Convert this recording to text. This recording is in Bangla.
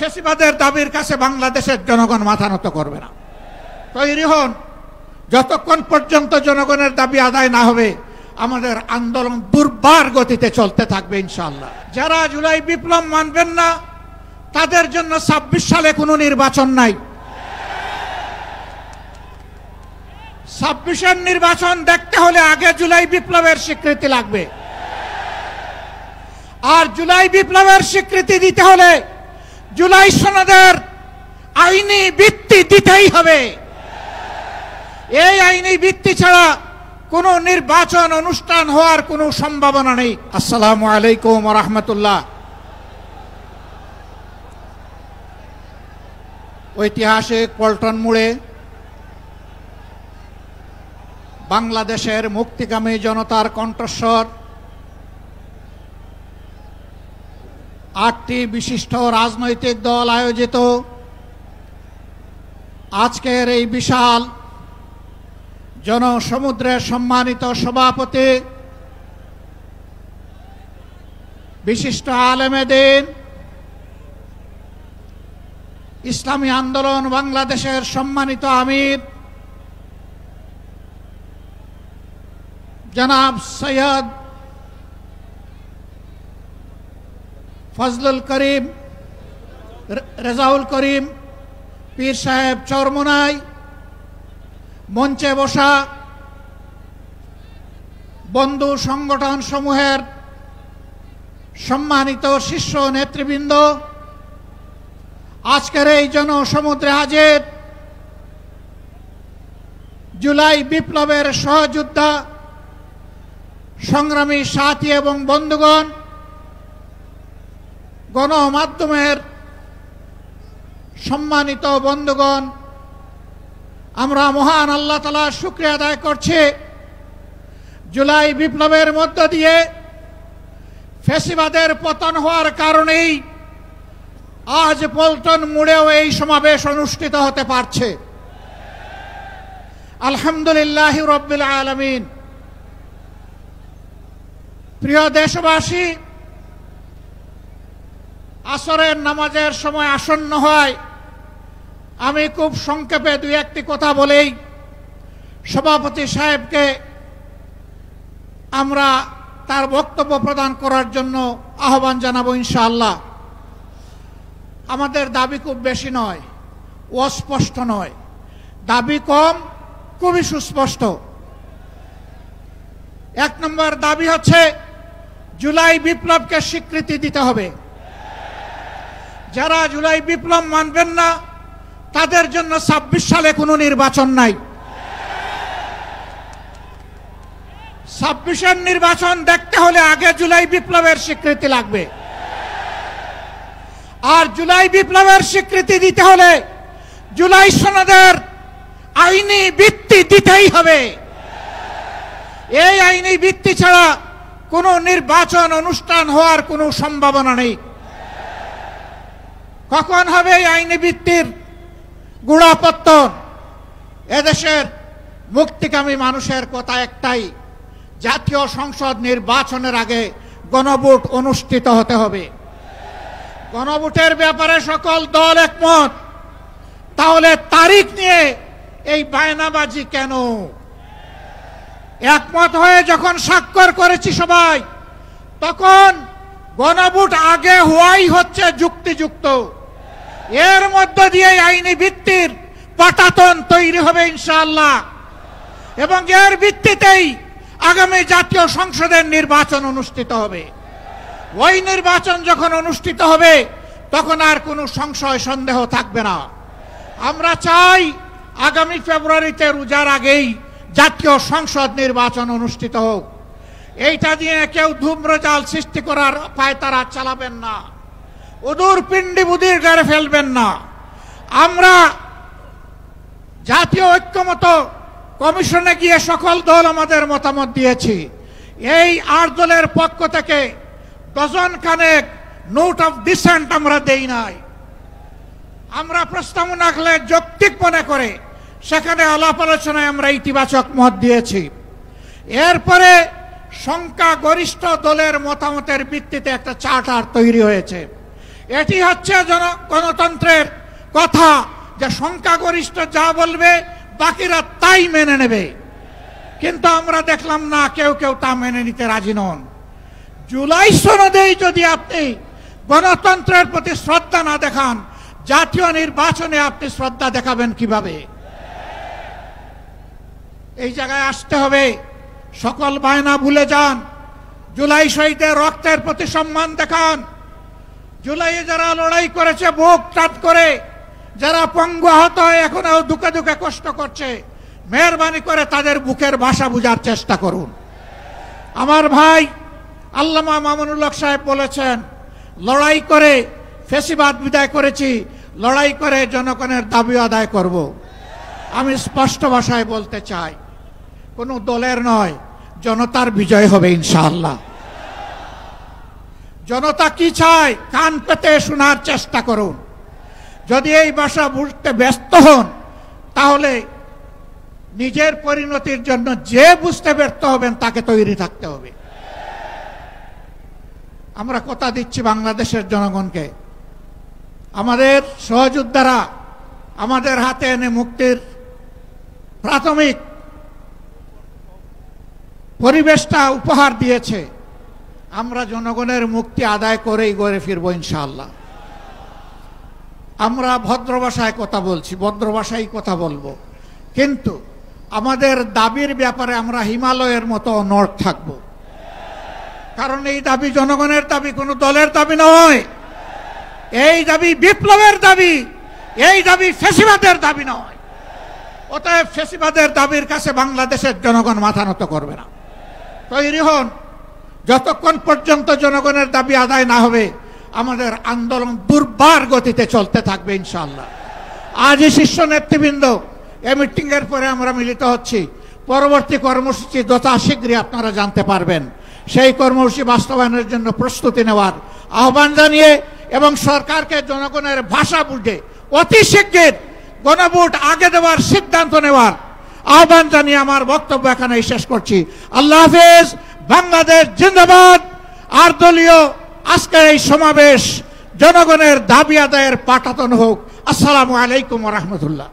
ফ্যাসিবাদের দাবির কাছে বাংলাদেশের জনগণ মাথা নত করবে না। তৈরি হন, যতক্ষণ পর্যন্ত জনগণের দাবি আদায় না হবে আমাদের আন্দোলন দুর্বার গতিতে চলতে থাকবে ইনশাআল্লাহ। যারা জুলাই বিপ্লব মানবেন না তাদের জন্য ২৬ সালে কোনো নির্বাচন নাই। ২৬-এর নির্বাচন দেখতে হলে আগে জুলাই বিপ্লবের স্বীকৃতি লাগবে, আর জুলাই বিপ্লবের স্বীকৃতি দিতে হলে জুলাই সনদের আইনি ভিত্তি দিতেই হবে। এই আইনি ভিত্তি ছাড়া কোনো নির্বাচন অনুষ্ঠান হওয়ার কোনো সম্ভাবনা নেই। আসসালামু আলাইকুম ওয়া রাহমাতুল্লাহ। ঐতিহাসিক পল্টন মোড়ে বাংলাদেশের মুক্তিকামী জনতার কণ্ঠস্বর, ৮টি বিশিষ্ট রাজনৈতিক দল আয়োজিত আজকের এই বিশাল জনসমুদ্রের সম্মানিত সভাপতি, বিশিষ্ট আলেমে দ্বীন, ইসলামী আন্দোলন বাংলাদেশের সম্মানিত আমির জনাব সৈয়দ ফজলুল করিম রেজাউল করিম পীর সাহেব চরমোনাই, মঞ্চে বসা বন্ধু সংগঠন সমূহের সম্মানিত শীর্ষ নেতৃবৃন্দ, আজকের এই জনসমুদ্রে হাজির জুলাই বিপ্লবের সহযোদ্ধা সংগ্রামী সাথী এবং বন্ধুগণ, গণমাধ্যমের সম্মানিত বন্ধুগণ, আমরা মহান আল্লাহ তাআলার শুকরিয়া আদায় করছি। জুলাই বিপ্লবের মধ্য দিয়ে ফ্যাসিবাদের পতন হওয়ার কারণেই আজ পল্টন মোড়েও এই সমাবেশ অনুষ্ঠিত হতে পারছে। আলহামদুলিল্লাহ রাব্বিল আলামিন। প্রিয় দেশবাসী, আসরের নামাজের সময় আসন্ন হয়, আমি খুব সংক্ষেপে দুই একটি কথা বলেই সভাপতি সাহেবকে আমরা তার বক্তব্য প্রদান করার জন্য আহ্বান জানাবো ইনশাআল্লাহ। আমাদের দাবি খুব বেশি নয়, অস্পষ্ট নয়, দাবি কম, খুবই সুস্পষ্ট। ১ নম্বর দাবি হচ্ছে জুলাই বিপ্লবকে স্বীকৃতি দিতে হবে। যারা জুলাই বিপ্লব মানবেন না তাদের জন্য ২৬ সালে কোনো নির্বাচন নাই। ২৬-এর নির্বাচন দেখতে হলে আগে জুলাই বিপ্লবের স্বীকৃতি লাগবে, আর জুলাই বিপ্লবের স্বীকৃতি দিতে হলে জুলাই সনদের আইনি ভিত্তি দিতেই হবে। এই আইনি ভিত্তি ছাড়া কোনো নির্বাচন অনুষ্ঠান হওয়ার কোনো সম্ভাবনা নেই। কখন হবে এই আইনি ভিত্তির গোড়াপত্তন? এদেশের মুক্তিকামী মানুষের কথা একটাই, জাতীয় সংসদ নির্বাচনের আগে গণভোট অনুষ্ঠিত হতে হবে। গণভোটের ব্যাপারে সকল দল একমত, তাহলে তারিখ নিয়ে এই বায়নাবাজি কেন? একমত হয়ে যখন স্বাক্ষর করেছি সবাই, তখন গণভোট আগে হওয়াই হচ্ছে যুক্তিযুক্ত। এর মধ্য দিয়ে আইনি ভিত্তির পাটাতন তৈরি হবে ইনশাআল্লাহ, এবং এর ভিত্তিতেই আগামী জাতীয় সংসদের নির্বাচন অনুষ্ঠিত হবে। ওই নির্বাচন যখন অনুষ্ঠিত হবে তখন আর কোনো সংশয় সন্দেহ থাকবে না। আমরা চাই আগামী ফেব্রুয়ারিতে রোজার আগেই জাতীয় সংসদ নির্বাচন অনুষ্ঠিত হোক। এইটা দিয়ে কেউ ধূম্রজাল সৃষ্টি করার পায়তারা চালাবেন না, উদূর পিণ্ডি বুদির গাড়ে ফেলবেন না। আমরা জাতীয় ঐক্যমত কমিশনে গিয়ে সকল দল আমাদের মতামত দিয়েছি। এই ৮ দলের পক্ষ থেকে ডজন খানেক নোট অফ ডিসেন্ট আমরা দেই নাই। আমরা প্রস্তাবনা রাখলে যৌক্তিক মনে করে সেখানে আলাপ আলোচনায় আমরা ইতিবাচক মত দিয়েছি। এরপরে সংখ্যাগরিষ্ঠ দলের মতামতের ভিত্তিতে একটা চার্টার তৈরি হয়েছে। এটি হচ্ছে গণতন্ত্রের কথা, যে সংখ্যাগরিষ্ঠ যা বলবে বাকিরা তাই মেনে নেবে। কিন্তু আমরা দেখলাম না, কেউ কেউ তা মেনে নিতে রাজি নন। জুলাই সনদেই যদি আপনি গণতন্ত্রের প্রতি শ্রদ্ধা না দেখান, জাতীয় নির্বাচনে আপনি শ্রদ্ধা দেখাবেন কিভাবে? এই জায়গায় আসতে হবে। সকল বায়না ভুলে যান। জুলাই শহীদের রক্তের প্রতি সম্মান দেখান। জুলাইয়ে যারা লড়াই করেছে বুক টাট করে, যারা পঙ্গু আহত হয়ে এখনো দুঃখে দুঃখে কষ্ট করছে, মেহরবানি করে তাদের বুকের ভাষা বোঝার চেষ্টা করুন। আমার ভাই আল্লামা মামুনুল হক সাহেব বলেছেন, লড়াই করে ফ্যাসিবাদ বিদায় করেছি, লড়াই করে জনগণের দাবি আদায় করব। আমি স্পষ্ট ভাষায় বলতে চাই, কোনো দলের নয়, জনতার বিজয় হবে ইনশাআল্লাহ। জনতা কি চায় কান পেতে শোনার চেষ্টা করুন। যদি এই ভাষা বুঝতে ব্যস্ত হন, তাহলে নিজের পরিণতির জন্য যে বুঝতে ব্যর্থ হবেন তাকে তৈরি থাকতে হবে। আমরা কথা দিচ্ছি বাংলাদেশের জনগণকে, আমাদের সহযোদ্ধারা আমাদের হাতে এনে মুক্তির প্রাথমিক পরিবেশটা উপহার দিয়েছে। আমরা জনগণের মুক্তি আদায় করেই ঘরে ফিরবো ইনশাআল্লাহ। আমরা ভদ্র ভাষায় কথা বলছি, ভদ্র ভাষায় কথা বলবো, কিন্তু আমাদের দাবির ব্যাপারে আমরা হিমালয়ের মতো অনড় থাকব। কারণ এই দাবি জনগণের দাবি, কোনো দলের দাবি নয়। এই দাবি বিপ্লবের দাবি, এই দাবি ফ্যাসিবাদের দাবি নয়। অতএব ফ্যাসিবাদের দাবির কাছে বাংলাদেশের জনগণ মাথা নত করবে না। তৈরি হন। যতক্ষণ পর্যন্ত জনগণের দাবি আদায় না হবে, আমাদের আন্দোলন দুর্বার গতিতে চলতে থাকবে ইনশাআল্লাহ। আজই শীর্ষ নেতৃবৃন্দ এই মিটিং এর পরে আমরা মিলিত হচ্ছি। পরবর্তী কর্মসূচি যথা শীঘ্রই আপনারা জানতে পারবেন। সেই কর্মসূচি বাস্তবায়নের জন্য প্রস্তুতি নেওয়ার আহ্বান জানিয়ে এবং সরকারকে জনগণের ভাষা বুঝে অতি শীঘ্র গণভোট আগে দেওয়ার সিদ্ধান্ত নেওয়ার আহ্বান জানিয়ে আমার বক্তব্য এখানেই শেষ করছি। আল্লাহ হাফেজ। বাংলাদেশ জিন্দাবাদ। আর দলীয় আজকের এই সমাবেশ জনগণের দাবি আদায়ের পাঠাতন হোক। আসসালামু আলাইকুম ওয়া রাহমাতুল্লাহ।